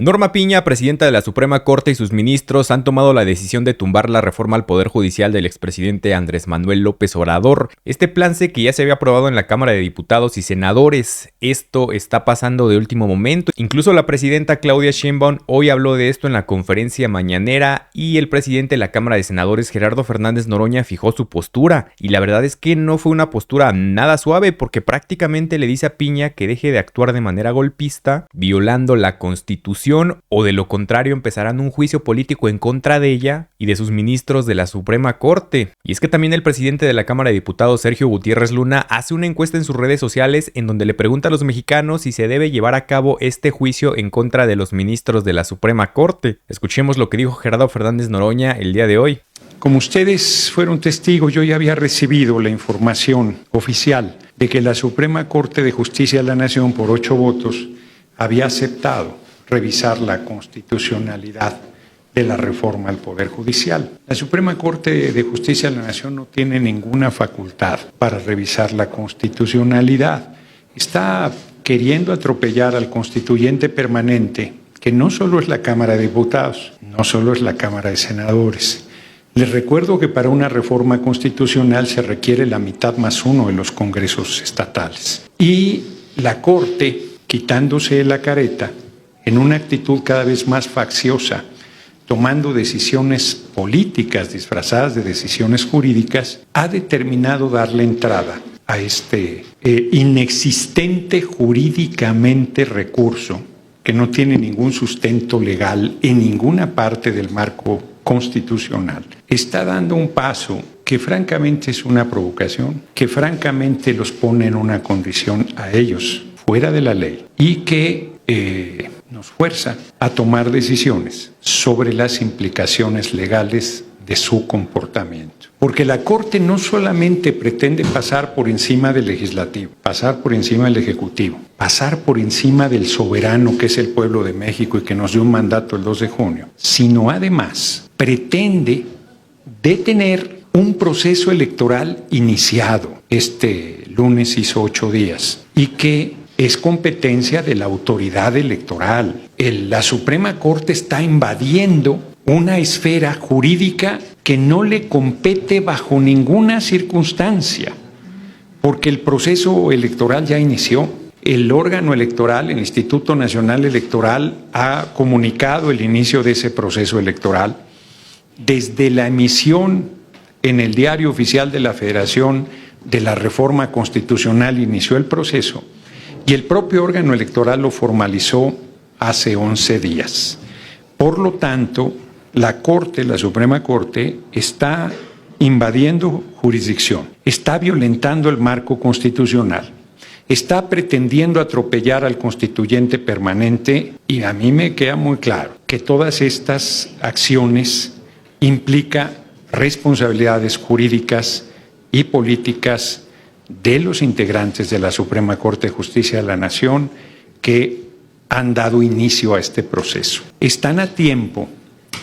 Norma Piña, presidenta de la Suprema Corte, y sus ministros han tomado la decisión de tumbar la reforma al Poder Judicial del expresidente Andrés Manuel López Obrador. Este plan C que ya se había aprobado en la Cámara de Diputados y Senadores. Esto está pasando de último momento. Incluso la presidenta Claudia Sheinbaum hoy habló de esto en la conferencia mañanera y el presidente de la Cámara de Senadores, Gerardo Fernández Noroña, fijó su postura. Y la verdad es que no fue una postura nada suave, porque prácticamente le dice a Piña que deje de actuar de manera golpista, violando la Constitución, o de lo contrario empezarán un juicio político en contra de ella y de sus ministros de la Suprema Corte. Y es que también el presidente de la Cámara de Diputados, Sergio Gutiérrez Luna, hace una encuesta en sus redes sociales en donde le pregunta a los mexicanos si se debe llevar a cabo este juicio en contra de los ministros de la Suprema Corte. Escuchemos lo que dijo Gerardo Fernández Noroña el día de hoy. Como ustedes fueron testigos, yo ya había recibido la información oficial de que la Suprema Corte de Justicia de la Nación, por 8 votos, había aceptado revisar la constitucionalidad de la reforma al Poder Judicial. La Suprema Corte de Justicia de la Nación no tiene ninguna facultad para revisar la constitucionalidad. Está queriendo atropellar al constituyente permanente, que no solo es la Cámara de Diputados, no solo es la Cámara de Senadores. Les recuerdo que para una reforma constitucional se requiere la mitad más uno de los congresos estatales. Y la Corte, quitándose la careta, en una actitud cada vez más facciosa, tomando decisiones políticas disfrazadas de decisiones jurídicas, ha determinado darle entrada a este inexistente jurídicamente recurso que no tiene ningún sustento legal en ninguna parte del marco constitucional. Está dando un paso que francamente es una provocación, que francamente los pone en una condición a ellos fuera de la ley y que nos fuerza a tomar decisiones sobre las implicaciones legales de su comportamiento. Porque la Corte no solamente pretende pasar por encima del legislativo, pasar por encima del ejecutivo, pasar por encima del soberano que es el pueblo de México y que nos dio un mandato el 2 de junio, sino además pretende detener un proceso electoral iniciado. Este lunes hizo 8 días y que es competencia de la autoridad electoral. La Suprema Corte está invadiendo una esfera jurídica que no le compete bajo ninguna circunstancia, porque el proceso electoral ya inició. El órgano electoral, el Instituto Nacional Electoral, ha comunicado el inicio de ese proceso electoral. Desde la emisión en el Diario Oficial de la Federación de la reforma constitucional inició el proceso. Y el propio órgano electoral lo formalizó hace 11 días. Por lo tanto, la Corte, la Suprema Corte, está invadiendo jurisdicción, está violentando el marco constitucional, está pretendiendo atropellar al constituyente permanente y a mí me queda muy claro que todas estas acciones implican responsabilidades jurídicas y políticas de los integrantes de la Suprema Corte de Justicia de la Nación que han dado inicio a este proceso. Están a tiempo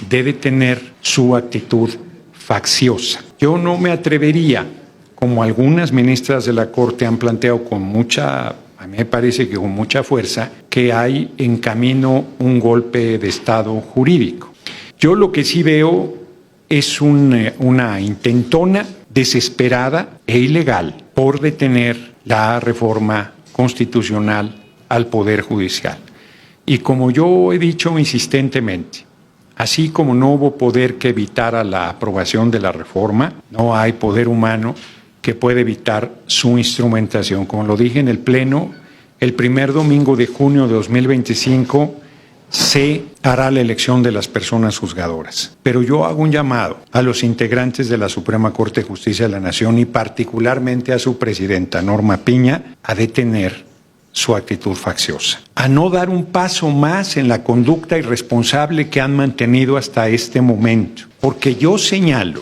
de detener su actitud facciosa. Yo no me atrevería, como algunas ministras de la Corte han planteado a mí me parece que con mucha fuerza, que hay en camino un golpe de Estado jurídico. Yo lo que sí veo es una intentona desesperada e ilegal por detener la reforma constitucional al Poder Judicial. Y como yo he dicho insistentemente, así como no hubo poder que evitara la aprobación de la reforma, no hay poder humano que pueda evitar su instrumentación. Como lo dije en el Pleno, el primer domingo de junio de 2025 se hará la elección de las personas juzgadoras. Pero yo hago un llamado a los integrantes de la Suprema Corte de Justicia de la Nación y particularmente a su presidenta, Norma Piña, a detener su actitud facciosa, a no dar un paso más en la conducta irresponsable que han mantenido hasta este momento. Porque yo señalo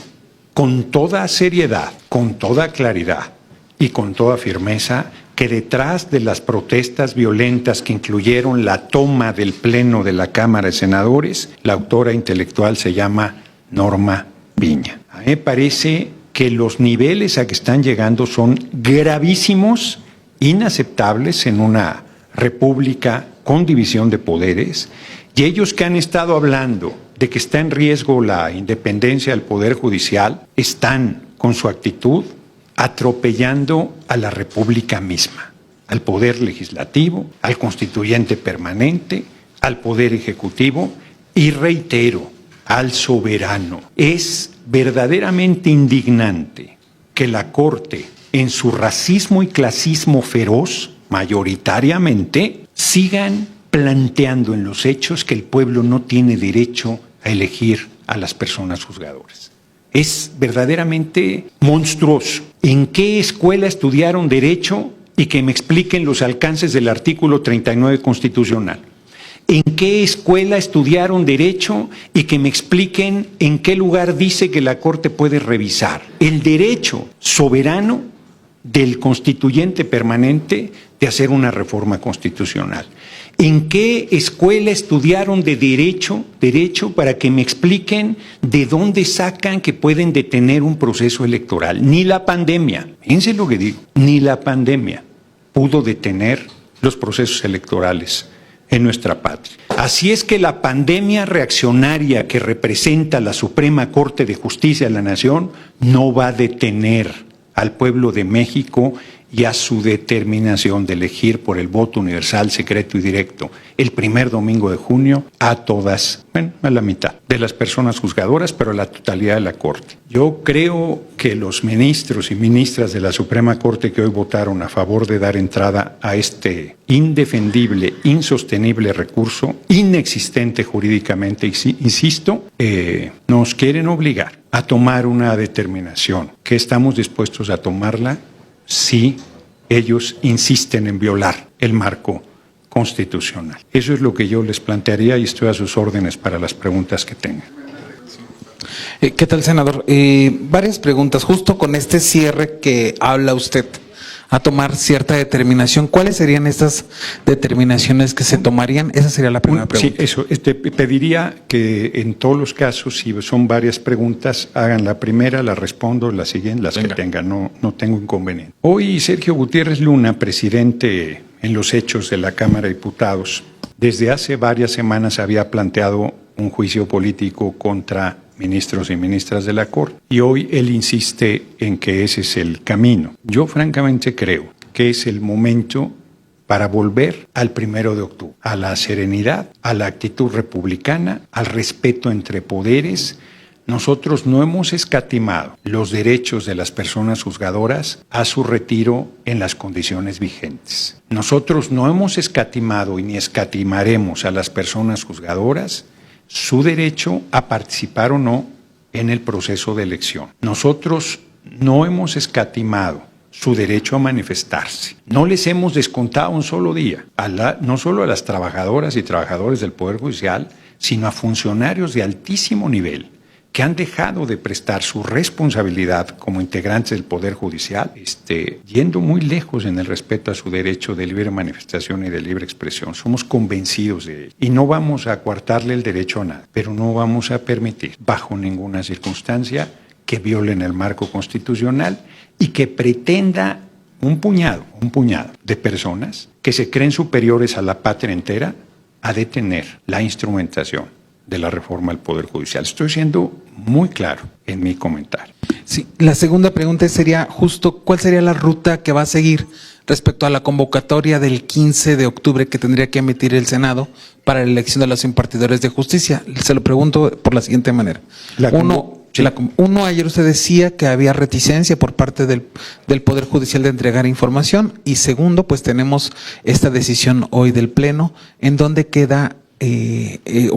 con toda seriedad, con toda claridad y con toda firmeza que detrás de las protestas violentas que incluyeron la toma del Pleno de la Cámara de Senadores, la autora intelectual se llama Norma Piña. A mí me parece que los niveles a que están llegando son gravísimos, inaceptables en una república con división de poderes Y ellos que han estado hablando de que está en riesgo la independencia del Poder Judicial, están con su actitud atropellando a la República misma, al Poder Legislativo, al Constituyente Permanente, al Poder Ejecutivo y, reitero, al soberano. Es verdaderamente indignante que la Corte, en su racismo y clasismo feroz, mayoritariamente, sigan planteando en los hechos que el pueblo no tiene derecho a elegir a las personas juzgadoras. Es verdaderamente monstruoso. ¿En qué escuela estudiaron Derecho? Y que me expliquen los alcances del artículo 39 constitucional. ¿En qué escuela estudiaron Derecho? Y que me expliquen en qué lugar dice que la Corte puede revisar el derecho soberano del constituyente permanente de hacer una reforma constitucional. ¿En qué escuela estudiaron de derecho para que me expliquen de dónde sacan que pueden detener un proceso electoral? Ni la pandemia, fíjense lo que digo, ni la pandemia pudo detener los procesos electorales en nuestra patria. Así es que la pandemia reaccionaria que representa la Suprema Corte de Justicia de la Nación no va a detener al pueblo de México y a su determinación de elegir por el voto universal, secreto y directo el primer domingo de junio a todas, a la mitad de las personas juzgadoras, pero a la totalidad de la Corte. Yo creo que los ministros y ministras de la Suprema Corte que hoy votaron a favor de dar entrada a este indefendible, insostenible recurso, inexistente jurídicamente, insisto, nos quieren obligar a tomar una determinación que estamos dispuestos a tomarla si ellos insisten en violar el marco constitucional. Eso es lo que yo les plantearía y estoy a sus órdenes para las preguntas que tengan. ¿Qué tal, senador? Varias preguntas. Justo con este cierre que habla usted, a tomar cierta determinación, ¿cuáles serían estas determinaciones que se tomarían? Esa sería la primera pregunta. Sí, eso. Pediría que en todos los casos, si son varias preguntas, hagan la primera, la respondo, la siguiente, las que tengan, no tengo inconveniente. Hoy Sergio Gutiérrez Luna, presidente en los hechos de la Cámara de Diputados, desde hace varias semanas había planteado un juicio político contra ministros y ministras de la Corte, y hoy él insiste en que ese es el camino. Yo francamente creo que es el momento para volver al 1 de octubre, a la serenidad, a la actitud republicana, al respeto entre poderes. Nosotros no hemos escatimado los derechos de las personas juzgadoras a su retiro en las condiciones vigentes. Nosotros no hemos escatimado y ni escatimaremos a las personas juzgadoras su derecho a participar o no en el proceso de elección. Nosotros no hemos escatimado su derecho a manifestarse. No les hemos descontado un solo día, no solo a las trabajadoras y trabajadores del Poder Judicial, sino a funcionarios de altísimo nivel que han dejado de prestar su responsabilidad como integrantes del Poder Judicial, yendo muy lejos en el respeto a su derecho de libre manifestación y de libre expresión. Somos convencidos de ello. Y no vamos a coartarle el derecho a nada, pero no vamos a permitir, bajo ninguna circunstancia, que violen el marco constitucional y que pretenda un puñado de personas que se creen superiores a la patria entera a detener la instrumentación de la reforma al Poder Judicial. Estoy siendo muy claro en mi comentario. Sí, la segunda pregunta sería justo, ¿cuál sería la ruta que va a seguir respecto a la convocatoria del 15 de octubre que tendría que emitir el Senado para la elección de los impartidores de justicia? Se lo pregunto por la siguiente manera. Uno, ayer usted decía que había reticencia por parte del Poder Judicial de entregar información, y segundo, pues tenemos esta decisión hoy del Pleno, en donde queda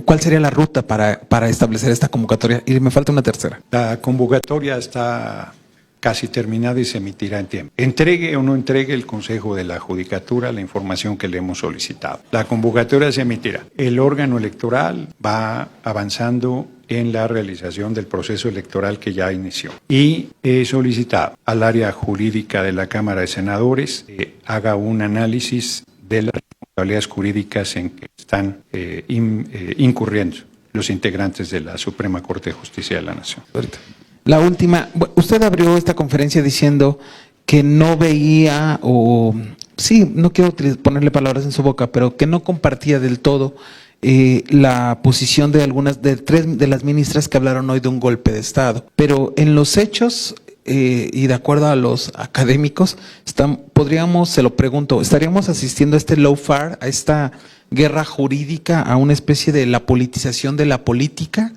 ¿cuál sería la ruta para establecer esta convocatoria? Y me falta una tercera. La convocatoria está casi terminada y se emitirá en tiempo. Entregue o no entregue el Consejo de la Judicatura la información que le hemos solicitado. La convocatoria se emitirá. El órgano electoral va avanzando en la realización del proceso electoral que ya inició. Y he solicitado al área jurídica de la Cámara de Senadores que haga un análisis de las responsabilidades jurídicas en que están incurriendo los integrantes de la Suprema Corte de Justicia de la Nación. La última, usted abrió esta conferencia diciendo que no veía no quiero ponerle palabras en su boca, pero que no compartía del todo la posición de tres de las ministras que hablaron hoy de un golpe de Estado. Pero en los hechos, y de acuerdo a los académicos, se lo pregunto, ¿estaríamos asistiendo a este lawfare, a esta guerra jurídica, a una especie de la politización de la política,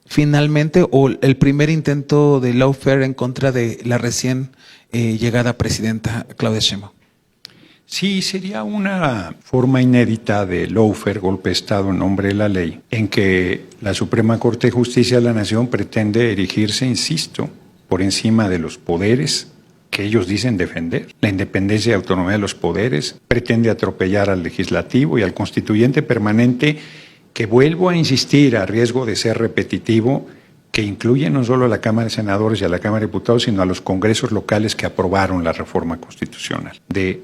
finalmente, o el primer intento de lawfare en contra de la recién llegada presidenta Claudia Sheinbaum? Sí, sería una forma inédita de lawfare, golpe de Estado en nombre de la ley, en que la Suprema Corte de Justicia de la Nación pretende erigirse, insisto, por encima de los poderes que ellos dicen defender. La independencia y autonomía de los poderes, pretende atropellar al legislativo y al constituyente permanente, que vuelvo a insistir, a riesgo de ser repetitivo, que incluye no solo a la Cámara de Senadores y a la Cámara de Diputados, sino a los congresos locales que aprobaron la reforma constitucional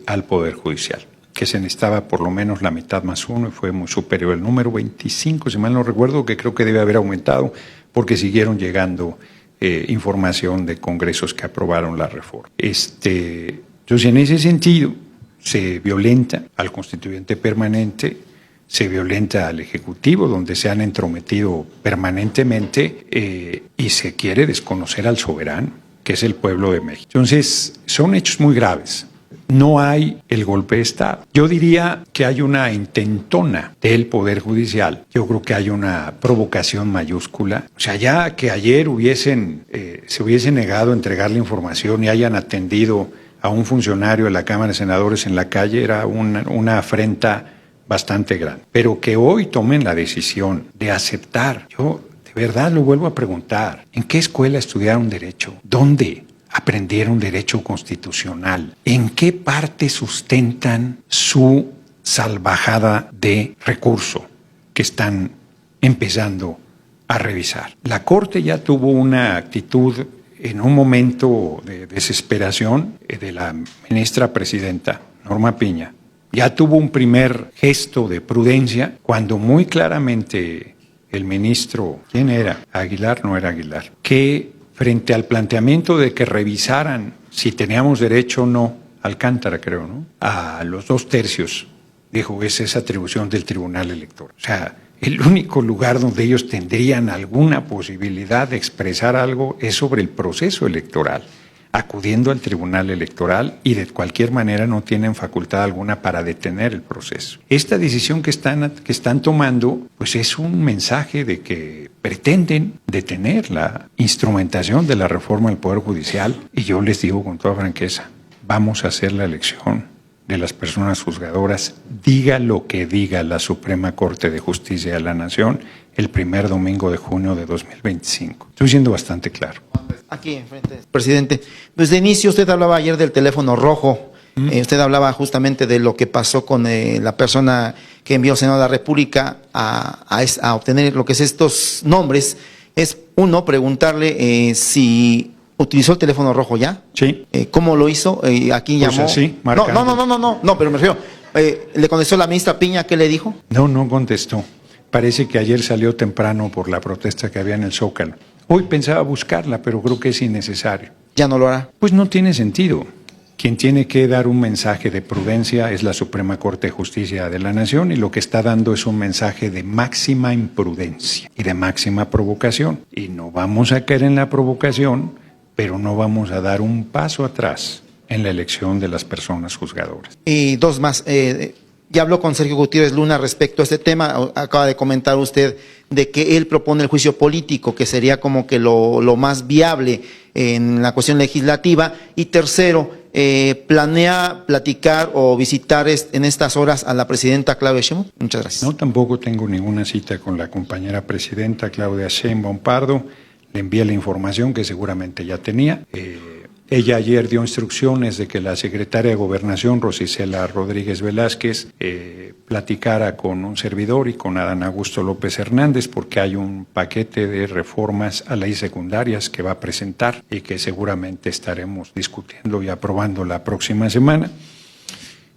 al Poder Judicial, que se necesitaba por lo menos la mitad más uno y fue muy superior. El número 25, si mal no recuerdo, que creo que debe haber aumentado porque siguieron llegando información de congresos que aprobaron la reforma. Entonces, en ese sentido, se violenta al constituyente permanente, se violenta al Ejecutivo, donde se han entrometido permanentemente, y se quiere desconocer al soberano, que es el pueblo de México. Entonces, son hechos muy graves. No hay el golpe de Estado. Yo diría que hay una intentona del Poder Judicial. Yo creo que hay una provocación mayúscula. O sea, ya que ayer se hubiesen negado a entregar la información y hayan atendido a un funcionario de la Cámara de Senadores en la calle, era una afrenta bastante grande. Pero que hoy tomen la decisión de aceptar, yo de verdad lo vuelvo a preguntar, ¿en qué escuela estudiaron Derecho? ¿Dónde aprendieron Derecho Constitucional? ¿En qué parte sustentan su salvajada de recurso que están empezando a revisar? La Corte ya tuvo una actitud en un momento de desesperación de la ministra presidenta, Norma Piña. Ya tuvo un primer gesto de prudencia cuando muy claramente el ministro, ¿quién era? Aguilar, no era Aguilar, que frente al planteamiento de que revisaran si teníamos derecho o no, Alcántara creo, ¿no?, a los 2/3, dijo, esa es atribución del Tribunal Electoral. O sea, el único lugar donde ellos tendrían alguna posibilidad de expresar algo es sobre el proceso electoral, acudiendo al Tribunal Electoral, y de cualquier manera no tienen facultad alguna para detener el proceso. Esta decisión que están tomando, pues es un mensaje de que pretenden detener la instrumentación de la reforma del Poder Judicial, y yo les digo con toda franqueza, vamos a hacer la elección de las personas juzgadoras, diga lo que diga la Suprema Corte de Justicia de la Nación, el primer domingo de junio de 2025. Estoy siendo bastante claro. Aquí enfrente, presidente. Pues de inicio usted hablaba ayer del teléfono rojo. Usted hablaba justamente de lo que pasó con la persona que envió al Senado de la República a obtener lo que es estos nombres. Es uno, preguntarle si utilizó el teléfono rojo ya. Sí. ¿Cómo lo hizo? Aquí llamó. Pues así, no, pero me refiero. ¿Le contestó la ministra Piña? ¿Qué le dijo? No contestó. Parece que ayer salió temprano por la protesta que había en el Zócalo. Hoy pensaba buscarla, pero creo que es innecesario. ¿Ya no lo hará? Pues no tiene sentido. Quien tiene que dar un mensaje de prudencia es la Suprema Corte de Justicia de la Nación, y lo que está dando es un mensaje de máxima imprudencia y de máxima provocación. Y no vamos a caer en la provocación, pero no vamos a dar un paso atrás en la elección de las personas juzgadoras. Y dos más. Ya habló con Sergio Gutiérrez Luna respecto a este tema. Acaba de comentar usted de que él propone el juicio político, que sería como que lo más viable en la cuestión legislativa. Y tercero, ¿planea platicar o visitar en estas horas a la presidenta Claudia Sheinbaum? Muchas gracias. No, tampoco tengo ninguna cita con la compañera presidenta Claudia Sheinbaum Pardo. Le envié la información que seguramente ya tenía. Ella ayer dio instrucciones de que la secretaria de Gobernación, Rosicela Rodríguez Velázquez, platicara con un servidor y con Adán Augusto López Hernández, porque hay un paquete de reformas a leyes secundarias que va a presentar y que seguramente estaremos discutiendo y aprobando la próxima semana.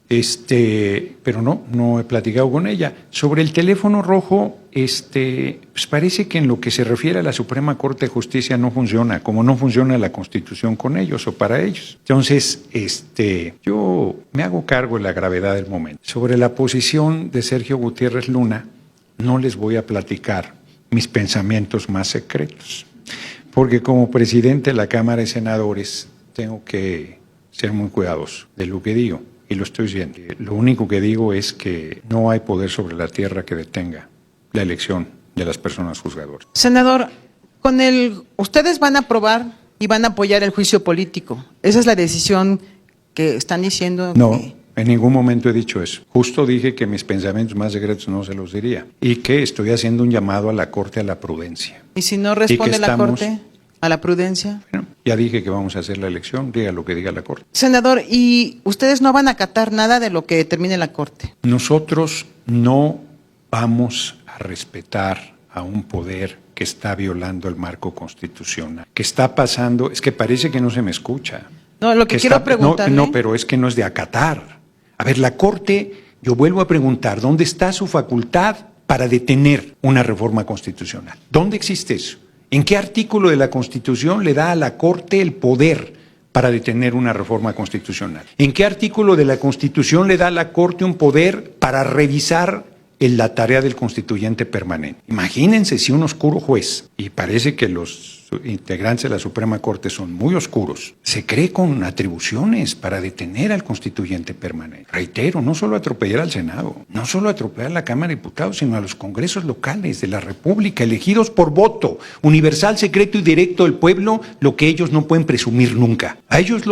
Pero no he platicado con ella. Sobre el teléfono rojo, pues parece que en lo que se refiere a la Suprema Corte de Justicia no funciona, como no funciona la Constitución con ellos o para ellos. Entonces, yo me hago cargo de la gravedad del momento. Sobre la posición de Sergio Gutiérrez Luna, no les voy a platicar mis pensamientos más secretos, porque como presidente de la Cámara de Senadores tengo que ser muy cuidadoso de lo que digo, y lo estoy siendo. Lo único que digo es que no hay poder sobre la tierra que detenga la elección de las personas juzgadoras. Senador, ustedes van a aprobar y van a apoyar el juicio político. Esa es la decisión que están diciendo. No, en ningún momento he dicho eso. Justo dije que mis pensamientos más secretos no se los diría y que estoy haciendo un llamado a la Corte a la prudencia. ¿Y si no responde la Corte a la prudencia? Bueno, ya dije que vamos a hacer la elección, diga lo que diga la Corte. Senador, ¿y ustedes no van a acatar nada de lo que determine la Corte? Nosotros no vamos a respetar a un poder que está violando el marco constitucional. ¿Qué está pasando? Es que parece que no se me escucha. No, lo que quiero preguntarle... No, pero es que no es de acatar. A ver, la Corte, yo vuelvo a preguntar, ¿dónde está su facultad para detener una reforma constitucional? ¿Dónde existe eso? ¿En qué artículo de la Constitución le da a la Corte el poder para detener una reforma constitucional? ¿En qué artículo de la Constitución le da a la Corte un poder para revisar la tarea del constituyente permanente? Imagínense si un oscuro juez, y parece que los integrantes de la Suprema Corte son muy oscuros, se cree con atribuciones para detener al constituyente permanente. Reitero, no solo atropellar al Senado, no solo atropellar a la Cámara de Diputados, sino a los congresos locales de la República, elegidos por voto universal, secreto y directo del pueblo, lo que ellos no pueden presumir nunca. A ellos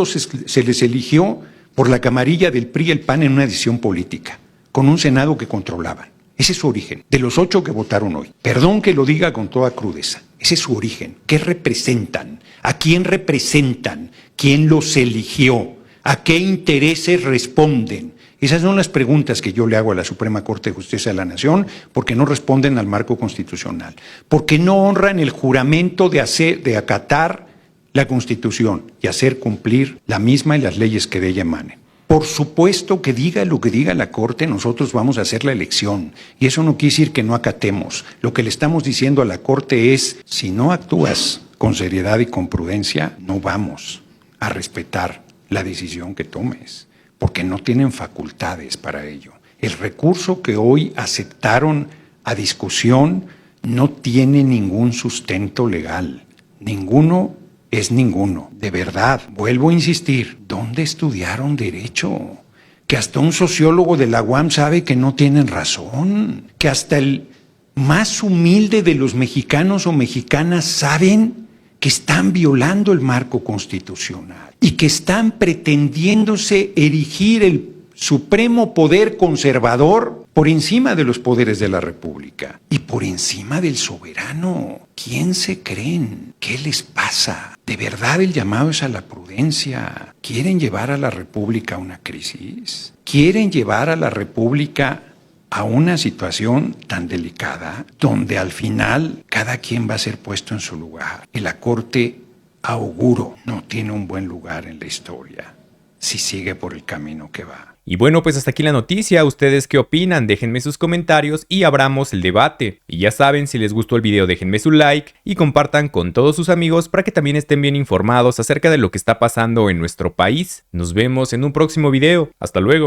se les eligió por la camarilla del PRI y el PAN en una decisión política, con un Senado que controlaban. Ese es su origen, de los 8 que votaron hoy. Perdón que lo diga con toda crudeza. Ese es su origen. ¿Qué representan? ¿A quién representan? ¿Quién los eligió? ¿A qué intereses responden? Esas son las preguntas que yo le hago a la Suprema Corte de Justicia de la Nación, porque no responden al marco constitucional, porque no honran el juramento de acatar la Constitución y hacer cumplir la misma y las leyes que de ella emanen. Por supuesto que diga lo que diga la Corte, nosotros vamos a hacer la elección. Y eso no quiere decir que no acatemos. Lo que le estamos diciendo a la Corte es, si no actúas con seriedad y con prudencia, no vamos a respetar la decisión que tomes, porque no tienen facultades para ello. El recurso que hoy aceptaron a discusión no tiene ningún sustento legal. Ninguno es ninguno. De verdad, vuelvo a insistir, ¿dónde estudiaron derecho? Que hasta un sociólogo de la UAM sabe que no tienen razón, que hasta el más humilde de los mexicanos o mexicanas saben que están violando el marco constitucional y que están pretendiéndose erigir el supremo poder conservador por encima de los poderes de la República y por encima del soberano. ¿Quién se creen? ¿Qué les pasa? ¿De verdad el llamado es a la prudencia? ¿Quieren llevar a la República a una crisis? ¿Quieren llevar a la República a una situación tan delicada donde al final cada quien va a ser puesto en su lugar? Y la Corte, auguro, no tiene un buen lugar en la historia si sigue por el camino que va. Y bueno, pues hasta aquí la noticia. ¿Ustedes qué opinan? Déjenme sus comentarios y abramos el debate. Y ya saben, si les gustó el video déjenme su like y compartan con todos sus amigos para que también estén bien informados acerca de lo que está pasando en nuestro país. Nos vemos en un próximo video. Hasta luego.